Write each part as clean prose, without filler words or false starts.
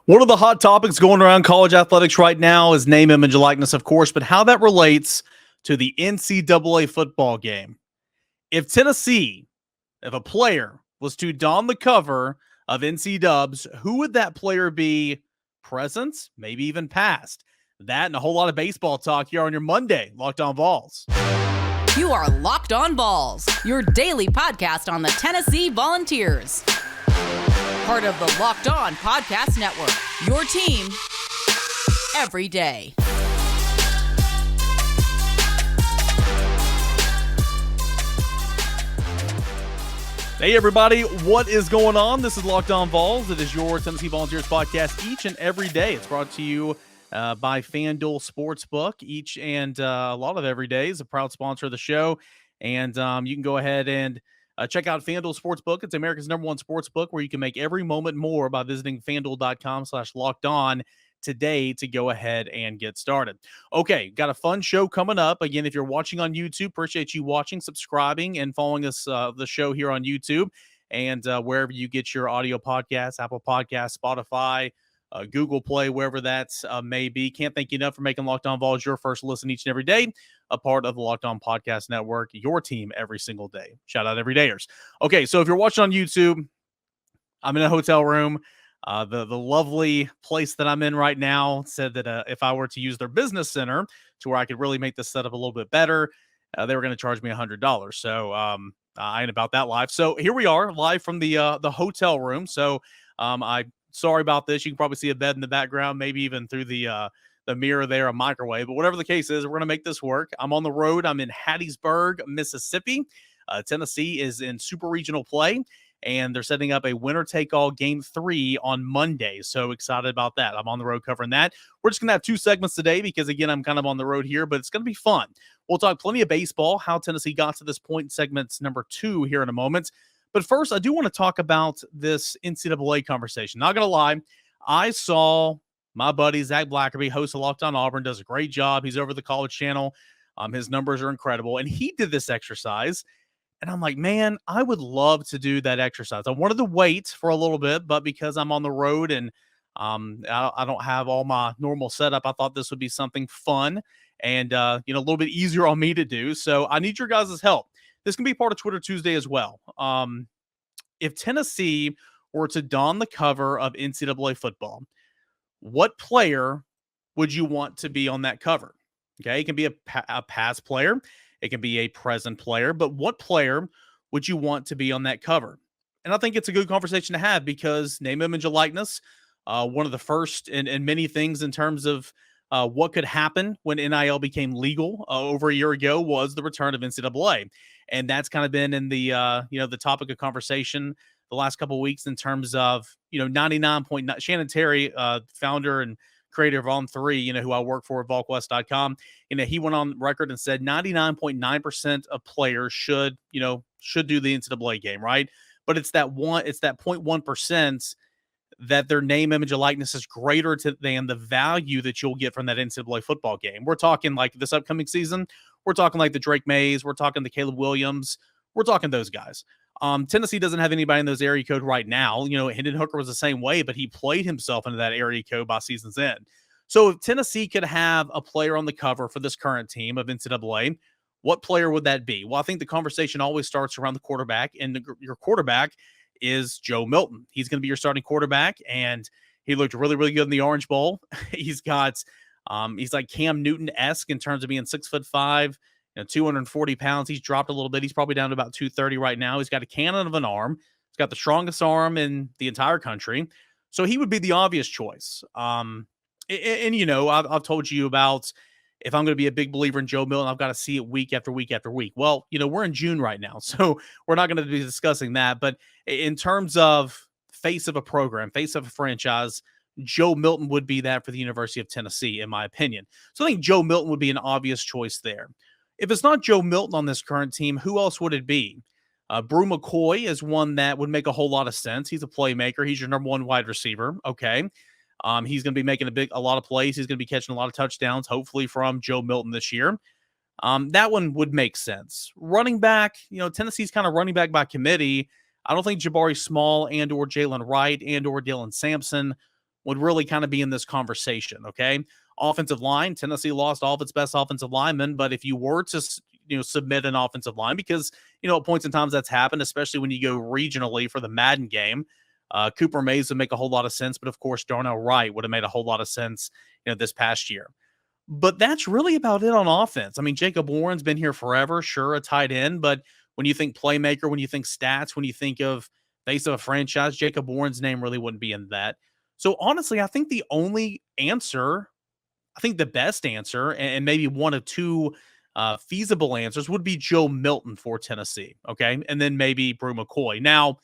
One of the hot topics going around college athletics right now is name, image, and likeness, of course, but how that relates to the NCAA football game. If Tennessee, if a player was to don the cover of NC Dubs, who would that player be? Present, maybe even past? That and a whole lot of baseball talk here on your Monday, Locked On Vols. You are Locked On Vols, your daily podcast on the Tennessee Volunteers. Part of the Locked On Podcast Network, your team every day. Hey everybody, what is going on? This is Locked On Vols. It is your Tennessee Volunteers podcast each and every day. It's brought to you by FanDuel Sportsbook. Each and a lot of every day is a proud sponsor of the show. And you can go ahead and check out FanDuel Sportsbook. It's America's #1 sportsbook where you can make every moment more by visiting FanDuel.com/lockedon today to go ahead and get started. Okay, got a fun show coming up. Again, if you're watching on YouTube, appreciate you watching, subscribing, and following us, the show here on YouTube and wherever you get your audio podcasts, Apple Podcasts, Spotify, Google Play, wherever that may be. Can't thank you enough for making Locked On Vols your first listen each and every day, a part of the Locked On Podcast Network, your team every single day. Shout out everydayers. Okay, so if you're watching on YouTube, I'm in a hotel room. The lovely place that I'm in right now said that if I were to use their business center to where I could really make this setup a little bit better, they were going to charge me $100. So I ain't about that life. So here we are, live from the hotel room. So sorry about this. You can probably see a bed in the background, maybe even through the mirror there, a microwave. But whatever the case is, we're going to make this work. I'm on the road. I'm in Hattiesburg, Mississippi. Tennessee is in Super Regional play, and they're setting up a winner-take-all Game 3 on Monday. So excited about that. I'm on the road covering that. We're just going to have 2 segments today because, again, I'm kind of on the road here, but it's going to be fun. We'll talk plenty of baseball, how Tennessee got to this point in segments number 2 here in a moment. But first, I do want to talk about this NCAA conversation. Not going to lie, I saw my buddy, Zach Blackerby, host of Locked On Auburn, does a great job. He's over the College Channel. His numbers are incredible. And he did this exercise. And I'm like, man, I would love to do that exercise. I wanted to wait for a little bit, but because I'm on the road and I don't have all my normal setup, I thought this would be something fun and a little bit easier on me to do. So I need your guys' help. This can be part of Twitter Tuesday as well. If Tennessee were to don the cover of NCAA football, what player would you want to be on that cover? Okay, it can be a past player. It can be a present player. But what player would you want to be on that cover? And I think it's a good conversation to have because name, image, and likeness, one of the first in many things in terms of what could happen when NIL became legal over a year ago was the return of NCAA. And that's kind of been in the, the topic of conversation the last couple of weeks in terms of, 99.9. Shannon Terry, founder and creator of On3, who I work for at VolQuest.com, he went on record and said 99.9% of players should do the NCAA game, right? But it's that 0.1% that their name, image, and likeness is greater than the value that you'll get from that NCAA football game. We're talking like this upcoming season. We're talking like the Drake Mays. We're talking the Caleb Williams. We're talking those guys. Tennessee doesn't have anybody in those area code right now. Hendon Hooker was the same way, but he played himself into that area code by season's end. So if Tennessee could have a player on the cover for this current team of NCAA, what player would that be? Well, I think the conversation always starts around the quarterback, and your quarterback is Joe Milton. He's going to be your starting quarterback, and he looked really, really good in the Orange Bowl. He's like Cam Newton-esque in terms of being 6'5", 240 pounds. He's dropped a little bit. He's probably down to about 230 right now. He's got a cannon of an arm. He's got the strongest arm in the entire country. So he would be the obvious choice. I've told you about if I'm going to be a big believer in Joe Milton, I've got to see it week after week after week. Well, we're in June right now, so we're not going to be discussing that. But in terms of face of a program, face of a franchise, Joe Milton would be that for the University of Tennessee, in my opinion. So I think Joe Milton would be an obvious choice there. If it's not Joe Milton on this current team, who else would it be? Brew McCoy is one that would make a whole lot of sense. He's a playmaker. He's your #1 wide receiver. Okay. He's going to be making a lot of plays. He's going to be catching a lot of touchdowns, hopefully from Joe Milton this year. That one would make sense. Running back, Tennessee's kind of running back by committee. I don't think Jabari Small and or Jalen Wright and or Dylan Sampson would really kind of be in this conversation, okay? Offensive line, Tennessee lost all of its best offensive linemen, but if you were to submit an offensive line, because at points in times that's happened, especially when you go regionally for the Madden game, Cooper Mays would make a whole lot of sense, but of course Darnell Wright would have made a whole lot of sense this past year. But that's really about it on offense. I mean, Jacob Warren's been here forever, sure, a tight end, but when you think playmaker, when you think stats, when you think of face of a franchise, Jacob Warren's name really wouldn't be in that. So honestly, I think the only answer, I think the best answer, and maybe one of two feasible answers would be Joe Milton for Tennessee, okay? And then maybe Brew McCoy. Now,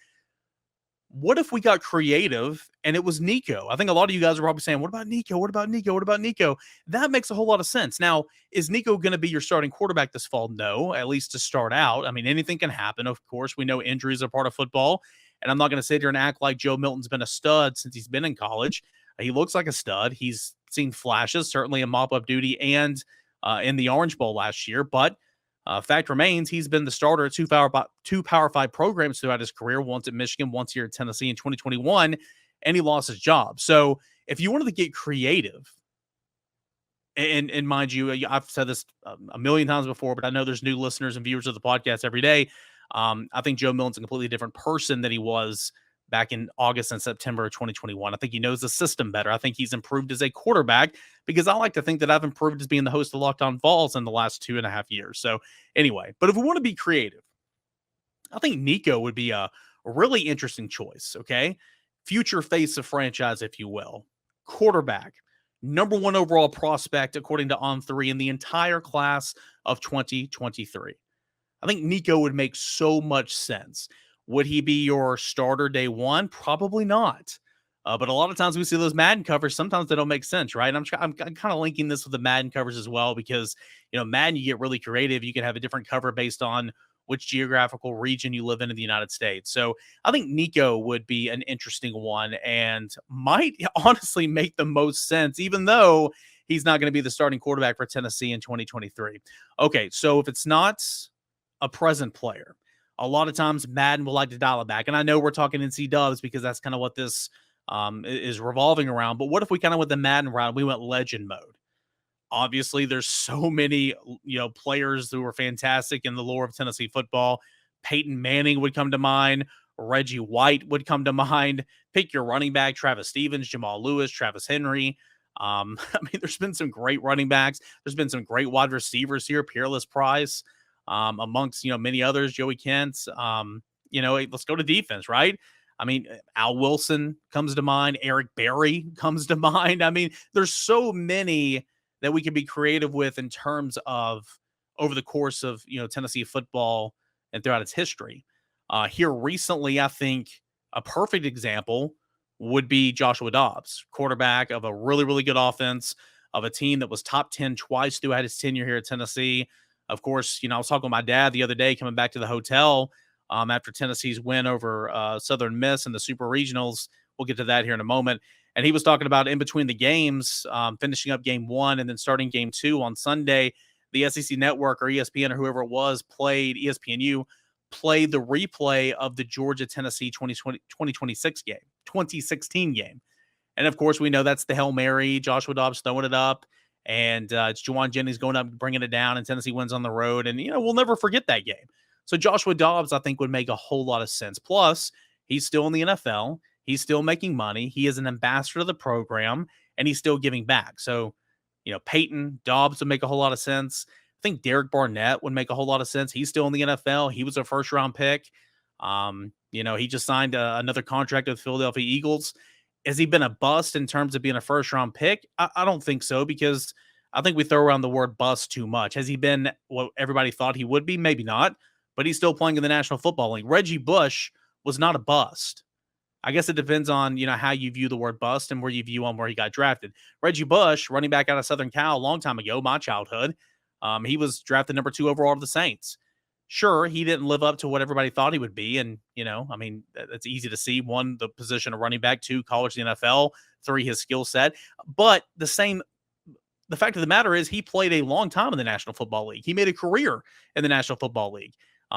what if we got creative and it was Nico? I think a lot of you guys are probably saying, what about Nico? What about Nico? What about Nico? That makes a whole lot of sense. Now, is Nico going to be your starting quarterback this fall? No, at least to start out. I mean, anything can happen. Of course, we know injuries are part of football. And I'm not going to sit here and act like Joe Milton's been a stud since he's been in college. He looks like a stud. He's seen flashes, certainly in mop-up duty and in the Orange Bowl last year. But fact remains, he's been the starter at two Power 5 programs throughout his career, once at Michigan, once here at Tennessee in 2021, and he lost his job. So if you wanted to get creative, and mind you, I've said this a million times before, but I know there's new listeners and viewers of the podcast every day. I think Joe Milton's a completely different person than he was back in August and September of 2021. I think he knows the system better. I think he's improved as a quarterback, because I like to think that I've improved as being the host of Locked On Vols in the last 2.5 years. So anyway, but if we want to be creative, I think Nico would be a really interesting choice, okay? Future face of franchise, if you will. Quarterback, number 1 overall prospect, according to On3, in the entire class of 2023. I think Nico would make so much sense. Would he be your starter day one? Probably not. But a lot of times we see those Madden covers. Sometimes they don't make sense, right? I'm kind of linking this with the Madden covers as well, because, Madden, you get really creative. You can have a different cover based on which geographical region you live in the United States. So I think Nico would be an interesting one and might honestly make the most sense, even though he's not going to be the starting quarterback for Tennessee in 2023. Okay, so if it's not a present player, a lot of times Madden will like to dial it back. And I know we're talking NC Dubs because that's kind of what this is revolving around. But what if we kind of went the Madden route? We went legend mode. Obviously, there's so many, players who are fantastic in the lore of Tennessee football. Peyton Manning would come to mind. Reggie White would come to mind. Pick your running back: Travis Stevens, Jamal Lewis, Travis Henry. I mean, there's been some great running backs. There's been some great wide receivers here. Peerless Price, amongst, many others, Joey Kent. Let's go to defense, right? I mean, Al Wilson comes to mind. Eric Berry comes to mind. I mean, there's so many that we can be creative with in terms of over the course of, Tennessee football and throughout its history. Here recently, I think a perfect example would be Joshua Dobbs, quarterback of a really, really good offense, of a team that was top 10 twice throughout his tenure here at Tennessee. Of course, I was talking with my dad the other day coming back to the hotel after Tennessee's win over Southern Miss in the Super Regionals. We'll get to that here in a moment. And he was talking about in between the games, finishing up game 1 and then starting game 2 on Sunday, the SEC Network or ESPN or whoever it was ESPNU played the replay of the Georgia-Tennessee 2016 game. And, of course, we know that's the Hail Mary, Joshua Dobbs throwing it up, and it's Juwan Jennings going up, bringing it down, and Tennessee wins on the road. And, we'll never forget that game. So Joshua Dobbs, I think, would make a whole lot of sense. Plus, he's still in the NFL. He's still making money. He is an ambassador of the program, and he's still giving back. So, Peyton, Dobbs would make a whole lot of sense. I think Derek Barnett would make a whole lot of sense. He's still in the NFL. He was a first-round pick. He just signed another contract with the Philadelphia Eagles. Has he been a bust in terms of being a first-round pick? I don't think so, because I think we throw around the word bust too much. Has he been what everybody thought he would be? Maybe not, but he's still playing in the National Football League. Reggie Bush was not a bust. I guess it depends on, how you view the word bust and where you view on where he got drafted. Reggie Bush, running back out of Southern Cal a long time ago, my childhood, he was drafted number 2 overall to the Saints. Sure, he didn't live up to what everybody thought he would be. And, that's easy to see. 1, the position of running back. 2, college to the NFL. 3, his skill set. But the fact of the matter is he played a long time in the National Football League. He made a career in the National Football League.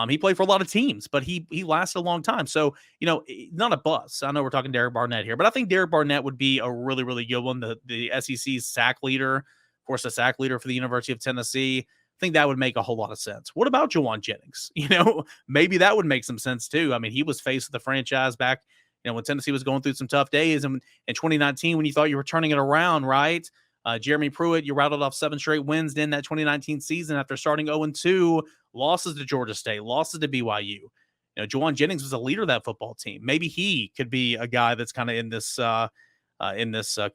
He played for a lot of teams, but he lasted a long time. So, not a bust. I know we're talking Derek Barnett here, but I think Derek Barnett would be a really, really good one. The SEC's sack leader, of course, the sack leader for the University of Tennessee. I think that would make a whole lot of sense. What about Juwan Jennings? Maybe that would make some sense too. I mean, he was face of the franchise back, when Tennessee was going through some tough days. And in 2019, when you thought you were turning it around, right? Jeremy Pruitt, you rattled off 7 straight wins in that 2019 season after starting 0-2, losses to Georgia State, losses to BYU. Juwan Jennings was a leader of that football team. Maybe he could be a guy that's kind of in this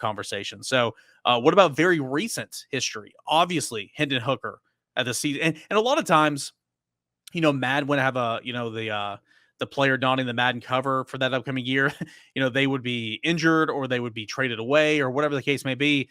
conversation. So, what about very recent history? Obviously, Hendon Hooker at the season, and a lot of times, Madden would have the player donning the Madden cover for that upcoming year. They would be injured or they would be traded away or whatever the case may be.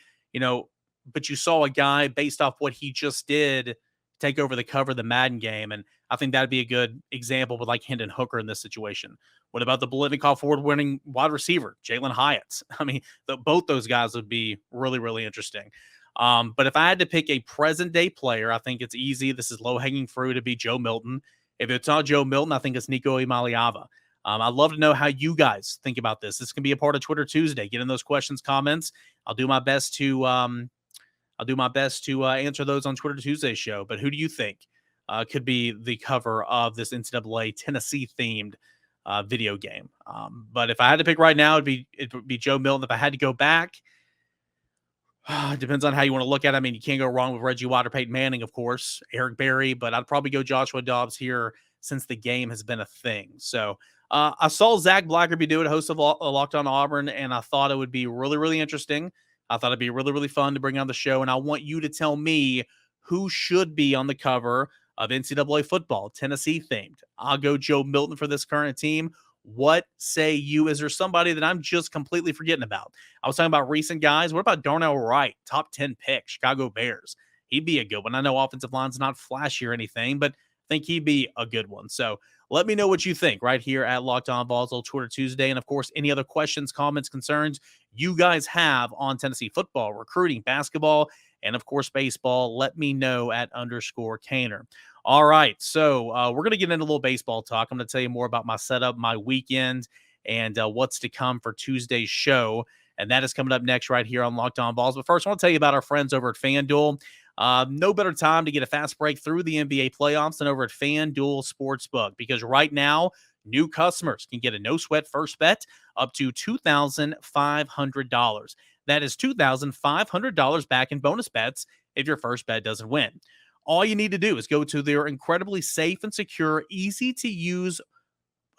But you saw a guy based off what he just did take over the cover of the Madden game. And I think that'd be a good example with like Hendon Hooker in this situation. What about the Biletnikoff award-winning wide receiver, Jalen Hyatt? I mean, both those guys would be really, really interesting. But if I had to pick a present-day player, I think it's easy. This is low-hanging fruit to be Joe Milton. If it's not Joe Milton, I think it's Nico Iamaleava. I'd love to know how you guys think about this. This can be a part of Twitter Tuesday. Get in those questions, comments. I'll do my best to answer those on Twitter Tuesday's show. But who do you think could be the cover of this NCAA Tennessee themed video game? But if I had to pick right now, it would be Joe Milton. If I had to go back, it depends on how you want to look at it. I mean, you can't go wrong with Reggie White or Peyton Manning, of course, Eric Berry, but I'd probably go Joshua Dobbs here since the game has been a thing. So I saw Zach Blackerby do it, host of Locked On Auburn, and I thought it would be really, really interesting. I thought it'd be really, really fun to bring on the show, and I want you to tell me who should be on the cover of NCAA football, Tennessee themed. I'll go Joe Milton for this current team. What say you? Is there somebody that I'm just completely forgetting about? I was talking about recent guys. What about Darnell Wright, top 10 pick, Chicago Bears? He'd be a good one. I know offensive line's not flashy or anything, but I think he'd be a good one. So let me know what you think right here at Locked On Vols on Twitter Tuesday. And, of course, any other questions, comments, concerns you guys have on Tennessee football, recruiting, basketball, and, of course, baseball, let me know at _Caner. All right, so we're going to get into a little baseball talk. I'm going to tell you more about my setup, my weekend, and what's to come for Tuesday's show. And that is coming up next right here on Locked On Vols. But first, I want to tell you about our friends over at FanDuel. No better time to get a fast break through the NBA playoffs than over at FanDuel Sportsbook, because right now, new customers can get a no-sweat first bet up to $2,500. That is $2,500 back in bonus bets if your first bet doesn't win. All you need to do is go to their incredibly safe and secure, easy-to-use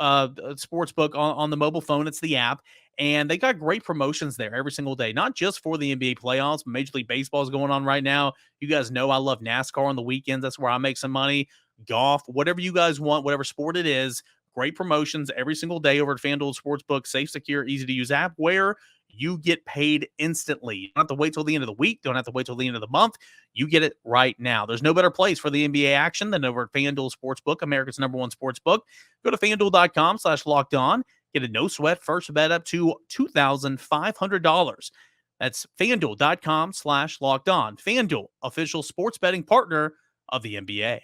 sportsbook on the mobile phone. It's the app, and they got great promotions there every single day, not just for the NBA playoffs. Major League Baseball is going on right now. You guys know I love NASCAR on the weekends. That's where I make some money. Golf, whatever you guys want, whatever sport it is, great promotions every single day over at FanDuel Sportsbook. Safe, secure, easy-to-use app where you get paid instantly. You don't have to wait till the end of the week. Don't have to wait till the end of the month. You get it right now. There's no better place for the NBA action than over at FanDuel Sportsbook, America's #1 sportsbook. Go to FanDuel.com/lockedon. Get a no-sweat first bet up to $2,500. That's FanDuel.com/lockedon. FanDuel, official sports betting partner of the NBA.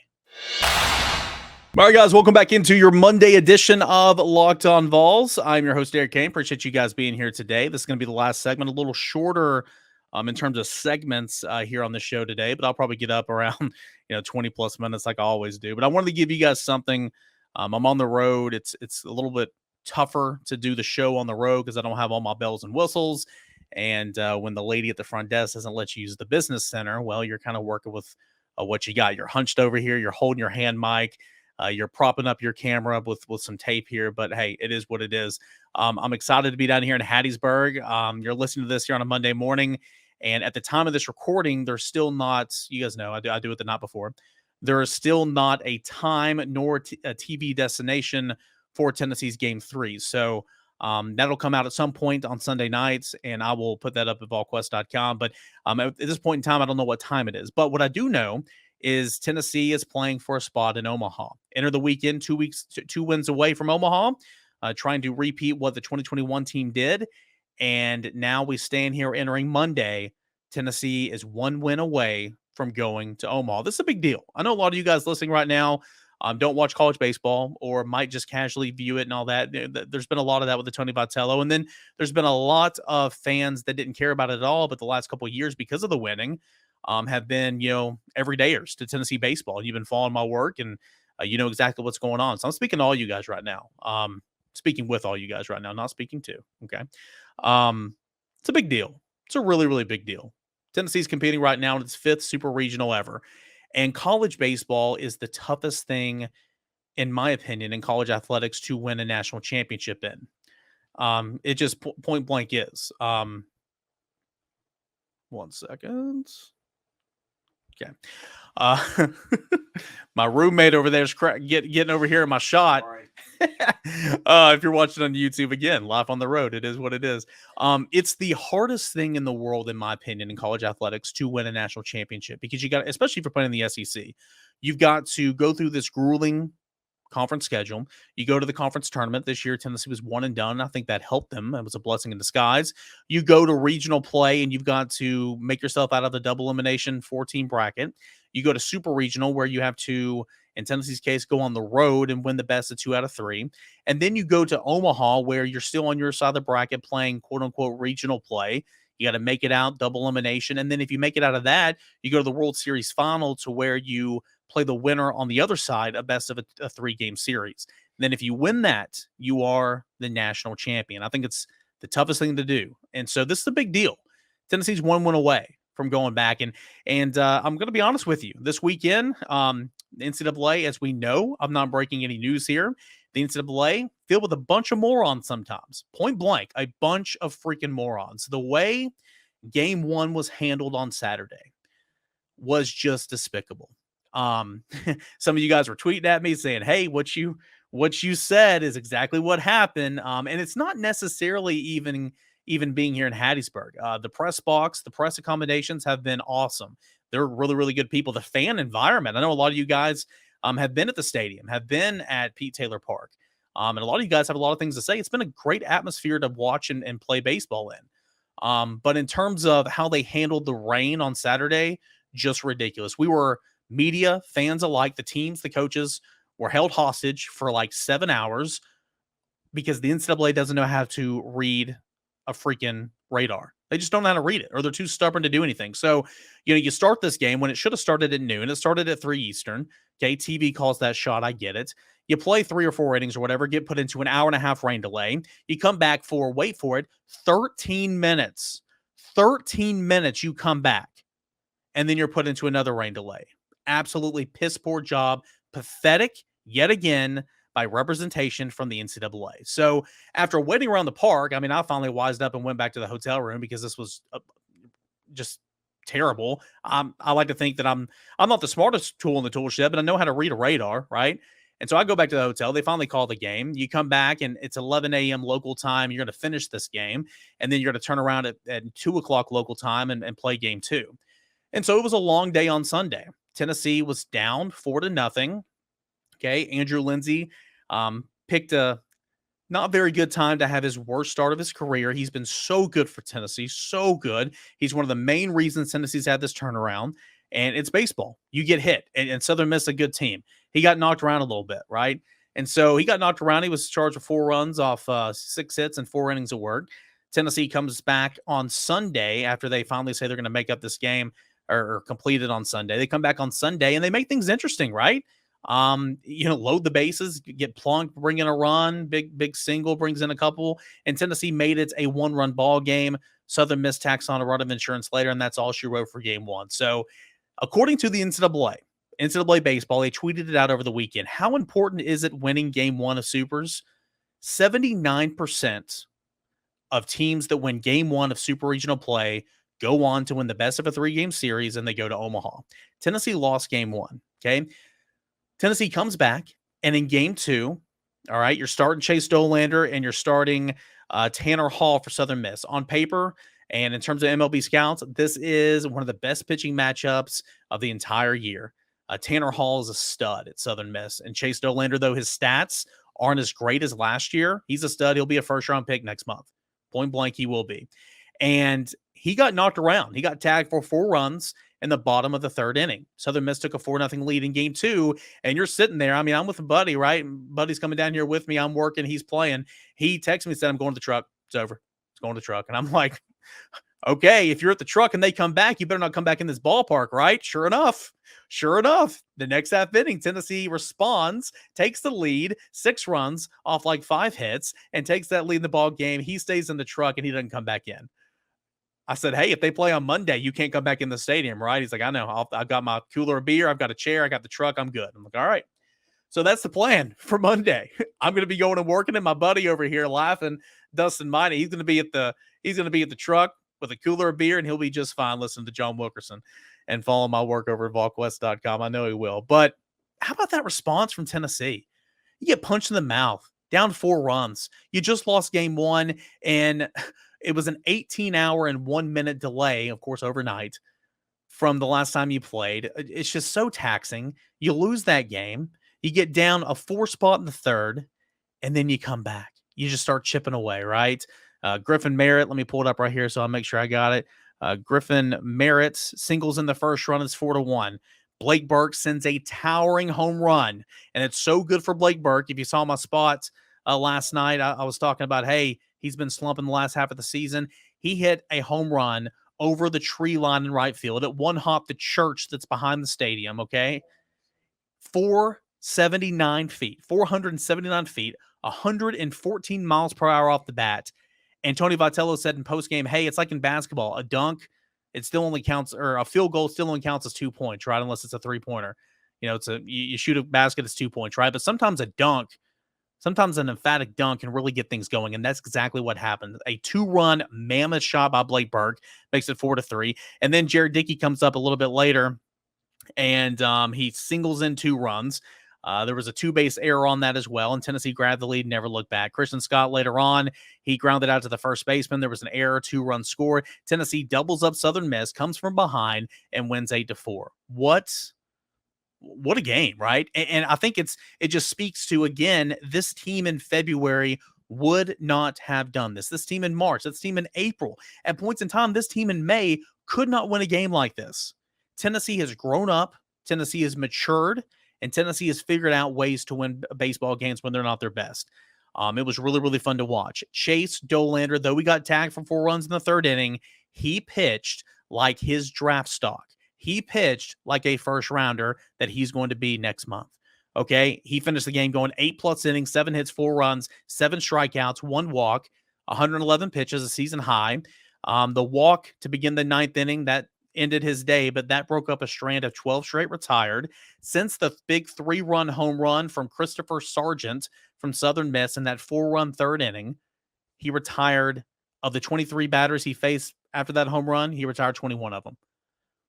All right, guys, welcome back into your Monday edition of Locked On Vols. I'm your host, Derek Kane. Appreciate you guys being here today. This is going to be the last segment, a little shorter in terms of segments here on the show today, but I'll probably get up around 20 plus minutes like I always do. But I wanted to give you guys something. I'm on the road. It's a little bit tougher to do the show on the road because I don't have all my bells and whistles. And when the lady at the front desk doesn't let you use the business center, well, you're kind of working with what you got. You're hunched over here. You're holding your hand mic. You're propping up your camera with some tape here, but hey, it is what it is. I'm excited to be down here in Hattiesburg. You're listening to this here on a Monday morning, and at the time of this recording, there's still not, you guys know, I do it the night before. There is still not a time nor a TV destination for Tennessee's Game 3. So that'll come out at some point on Sunday nights, and I will put that up at volquest.com. But at this point in time, I don't know what time it is. But what I do know is Tennessee is playing for a spot in Omaha. Enter the weekend, 2 wins away from Omaha, trying to repeat what the 2021 team did. And now we stand here entering Monday. Tennessee is 1 win away from going to Omaha. This is a big deal. I know a lot of you guys listening right now don't watch college baseball or might just casually view it and all that. There's been a lot of that with the Tony Vitello. And then there's been a lot of fans that didn't care about it at all, but the last couple of years, because of the winning, have been, everydayers to Tennessee baseball. You've been following my work, and you know exactly what's going on. So I'm speaking to all you guys right now. Speaking with all you guys right now, not speaking to. Okay. It's a big deal. It's a really, really big deal. Tennessee's competing right now in its 5th Super Regional ever. And college baseball is the toughest thing, in my opinion, in college athletics to win a national championship in. It just point blank is. 1 second. Okay. My roommate over there is getting over here in my shot. If you're watching on YouTube, again, live on the road, it is what it is. It's the hardest thing in the world, in my opinion, in college athletics to win a national championship, because you got, especially if you're playing in the SEC, you've got to go through this grueling conference schedule. You go to the conference tournament. This year, Tennessee was 1 and done. I think that helped them. It was a blessing in disguise. You go to regional play, and you've got to make yourself out of the double elimination 4-team bracket. You go to super regional, where you have to, in Tennessee's case, go on the road and win the best of 2 out of 3. And then you go to Omaha, where you're still on your side of the bracket playing quote unquote regional play. You got to make it out, double elimination. And then if you make it out of that, you go to the World Series final, to where you play the winner on the other side, a best of a 3-game series. And then if you win that, you are the national champion. I think it's the toughest thing to do. And so this is a big deal. Tennessee's 1 win away from going back. And I'm going to be honest with you. This weekend, the NCAA, as we know, I'm not breaking any news here, the NCAA filled with a bunch of morons sometimes. Point blank, a bunch of freaking morons. The way game 1 was handled on Saturday was just despicable. Some of you guys were tweeting at me saying, hey, what you said is exactly what happened. And it's not necessarily even being here in Hattiesburg. The press box, the press accommodations have been awesome. They're really, really good people. The fan environment, I know a lot of you guys have been at the stadium, have been at Pete Taylor Park. And a lot of you guys have a lot of things to say. It's been a great atmosphere to watch and play baseball in. But in terms of how they handled the rain on Saturday, just ridiculous. We were, media, fans alike, the teams, the coaches, were held hostage for like 7 hours because the NCAA doesn't know how to read a freaking radar. They just don't know how to read it, or they're too stubborn to do anything. So, you start this game when it should have started at noon. It started at 3 Eastern. Okay, TV calls that shot. I get it. You play 3 or 4 innings or whatever, get put into an hour-and-a-half rain delay. You come back for, wait for it, 13 minutes. 13 minutes you come back, and then you're put into another rain delay. Absolutely piss poor job. Pathetic yet again by representation from the NCAA. So after waiting around the park, I finally wised up and went back to the hotel room because this was just terrible. I like to think that I'm not the smartest tool in the tool shed, but I know how to read a radar, right? And so I go back to the hotel. They finally call the game. You come back, and it's 11 a.m. local time. You're going to finish this game, and then you're going to turn around at 2 o'clock local time and play game 2. And so it was a long day on Sunday. Tennessee was down 4-0. Okay. Andrew Lindsay picked a not very good time to have his worst start of his career. He's been so good for Tennessee, so good. He's one of the main reasons Tennessee's had this turnaround, and it's baseball. You get hit, and Southern Miss is a good team. He got knocked around a little bit, right? And so he got knocked around. He was charged with 4 runs off 6 hits and 4 innings of work. Tennessee comes back on Sunday after they finally say they're going to make up this game, or complete it on Sunday. They come back on Sunday and they make things interesting, right? Load the bases, get plunked, bring in a run, big single, brings in a couple, and Tennessee made it a 1-run ball game. Southern Miss tacks on a run of insurance later, and that's all she wrote for game 1. So according to the NCAA baseball, they tweeted it out over the weekend. How important is it winning game 1 of Supers? 79% of teams that win game 1 of Super Regional play go on to win the best of a 3-game series, and they go to Omaha. Tennessee lost game 1, okay? Tennessee comes back, and in game 2, all right, you're starting Chase Dolander, and you're starting Tanner Hall for Southern Miss. On paper, and in terms of MLB scouts, this is one of the best pitching matchups of the entire year. Tanner Hall is a stud at Southern Miss, and Chase Dolander, though his stats aren't as great as last year, he's a stud. He'll be a first-round pick next month. Point blank, he will be. And he got knocked around. He got tagged for 4 runs, in the bottom of the third inning. Southern Miss took a 4-0 lead in game 2, and you're sitting there. I mean, I'm with a buddy, right? Buddy's coming down here with me. I'm working. He's playing. He texted me and said, I'm going to the truck. It's over. It's going to the truck. And I'm like, okay, if you're at the truck and they come back, you better not come back in this ballpark, right? Sure enough, the next half inning, Tennessee responds, takes the lead, 6 runs off like 5 hits, and takes that lead in the ball game. He stays in the truck and he doesn't come back in. I said, hey, if they play on Monday, you can't come back in the stadium, right? He's like, I know. I've got my cooler of beer. I've got a chair. I got the truck. I'm good. I'm like, all right. So that's the plan for Monday. I'm going to be going and working, and my buddy over here laughing, Dustin Miney, he's going to be at the truck with a cooler of beer, and he'll be just fine listening to John Wilkerson and follow my work over at VolQuest.com. I know he will. But how about that response from Tennessee? You get punched in the mouth, down 4 runs. You just lost game 1, and it was an 18-hour and 1-minute delay, of course, overnight from the last time you played. It's just so taxing. You lose that game. You get down a 4 spot in the third, and then you come back. You just start chipping away, right? Griffin Merritt, let me pull it up right here so I'll make sure I got it. Griffin Merritt singles in the first run. It's 4-1. Blake Burke sends a towering home run, and it's so good for Blake Burke. If you saw my spot last night, I was talking about, hey, he's been slumping the last half of the season. He hit a home run over the tree line in right field. It one-hopped the church that's behind the stadium, okay? 479 feet, 114 miles per hour off the bat. And Tony Vitello said in postgame, hey, it's like in basketball, a dunk, it still only counts, or a field goal still only counts as 2 points, right? Unless it's a 3-pointer. You know, you shoot a basket, it's 2 points, right? But sometimes an emphatic dunk can really get things going, and that's exactly what happened. A 2-run mammoth shot by Blake Burke makes it 4-3. And then Jared Dickey comes up a little bit later, and he singles in 2 runs. There was a 2-base error on that as well, and Tennessee grabbed the lead, never looked back. Christian Scott later on, he grounded out to the first baseman. There was an error, 2-run score. Tennessee doubles up Southern Miss, comes from behind, and wins 8-4. What a game, right? And I think it just speaks to, again, this team in February would not have done this. This team in March, this team in April, at points in time, this team in May could not win a game like this. Tennessee has grown up. Tennessee has matured. And Tennessee has figured out ways to win baseball games when they're not their best. It was really, really fun to watch. Chase Dolander, though we got tagged for 4 runs in the third inning, he pitched like his draft stock. He pitched like a first-rounder that he's going to be next month. Okay? He finished the game going 8+ innings, 7 hits, 4 runs, 7 strikeouts, 1 walk, 111 pitches, a season high. The walk to begin the 9th inning, that ended his day, but that broke up a strand of 12 straight retired. Since the big 3-run home run from Christopher Sargent from Southern Miss in that 4-run third inning, he retired. Of the 23 batters he faced after that home run, he retired 21 of them.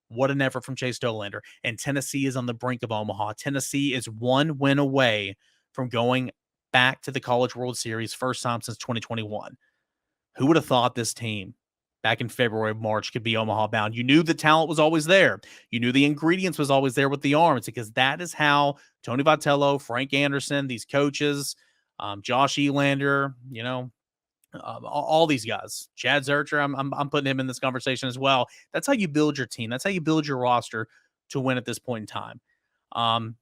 What an effort from Chase Dolander. And Tennessee is on the brink of Omaha. Tennessee is 1 win away from going back to the College World Series, first time since 2021. Who would have thought this team back in February, March, could be Omaha bound? You knew the talent was always there. You knew the ingredients was always there with the arms, because that is how Tony Vitello, Frank Anderson, these coaches, Josh Elander, all these guys, Chad Zurcher, I'm putting him in this conversation as well. That's how you build your team. That's how you build your roster to win at this point in time.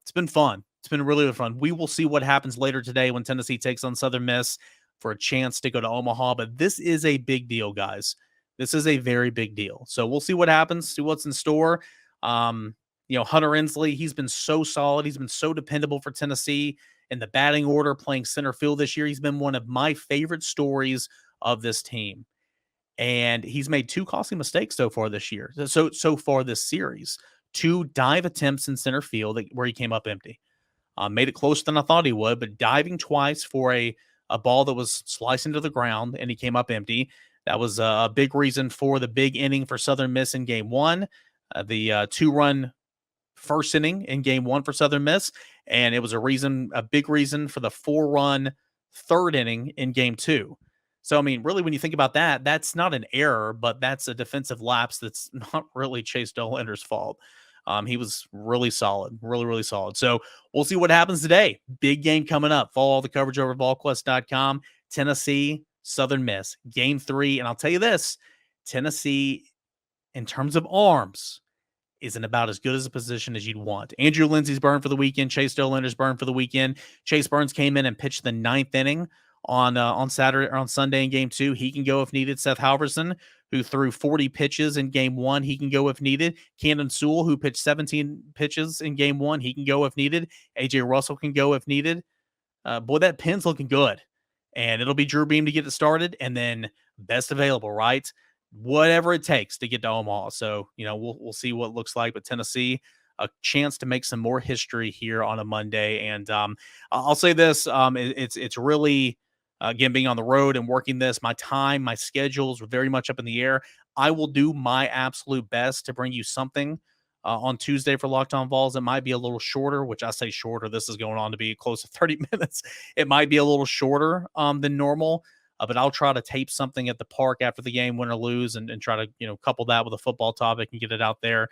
It's been fun. It's been really, really fun. We will see what happens later today when Tennessee takes on Southern Miss for a chance to go to Omaha. But this is a big deal, guys. This is a very big deal. So we'll see what happens, see what's in store. Hunter Inslee, he's been so solid. He's been so dependable for Tennessee in the batting order, playing center field this year. He's been one of my favorite stories of this team. And he's made 2 costly mistakes so far this year. So far this series. 2 dive attempts in center field where he came up empty. Made it closer than I thought he would, but diving twice for a ball that was sliced into the ground, and he came up empty. That was a big reason for the big inning for Southern Miss in game 1. The 2-run first inning in game 1 for Southern Miss. And it was a big reason for the 4-run third inning in game 2. So, I mean, really, when you think about that, that's not an error, but that's a defensive lapse that's not really Chase Dolander's fault. He was really solid, really, really solid. So we'll see what happens today. Big game coming up. Follow all the coverage over at VolQuest.com. Tennessee, Southern Miss, game 3. And I'll tell you this, Tennessee, in terms of arms, isn't about as good as a position as you'd want. Andrew Lindsey's burned for the weekend. Chase Dolander's burned for the weekend. Chase Burns came in and pitched the 9th inning on Saturday or on Sunday in game 2. He can go if needed. Seth Halverson, who threw 40 pitches in game 1, he can go if needed. Camden Sewell, who pitched 17 pitches in game 1, he can go if needed. AJ Russell can go if needed. Boy, that pin's looking good. And it'll be Drew Beam to get it started, and then best available, right? Whatever it takes to get to Omaha. So, we'll see what it looks like. But Tennessee, a chance to make some more history here on a Monday. And I'll say this, it's really, again, being on the road and working this, my time, my schedules are very much up in the air. I will do my absolute best to bring you something on Tuesday for Locked On Vols. It might be a little shorter, which I say shorter. This is going on to be close to 30 minutes. It might be a little shorter than normal. But I'll try to tape something at the park after the game, win or lose, and try to couple that with a football topic and get it out there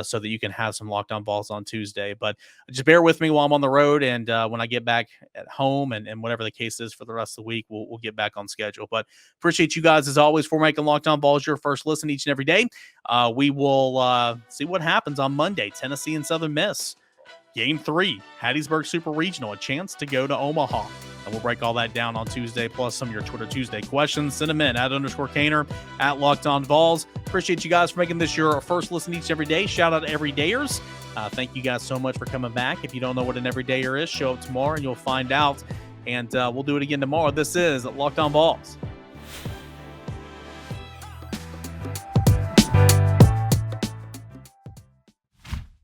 so that you can have some Locked On Vols on Tuesday. But just bear with me while I'm on the road, and when I get back at home and whatever the case is for the rest of the week, we'll get back on schedule. But appreciate you guys as always for making Locked On Vols your first listen each and every day. We will see what happens on Monday. Tennessee and Southern Miss. Game 3, Hattiesburg Super Regional, a chance to go to Omaha. And we'll break all that down on Tuesday, plus some of your Twitter Tuesday questions. Send them in at _Caner, at Locked On Vols. Appreciate you guys for making this your first listen each and every day. Shout out to everydayers. Thank you guys so much for coming back. If you don't know what an everydayer is, show up tomorrow and you'll find out. And we'll do it again tomorrow. This is Locked On Vols.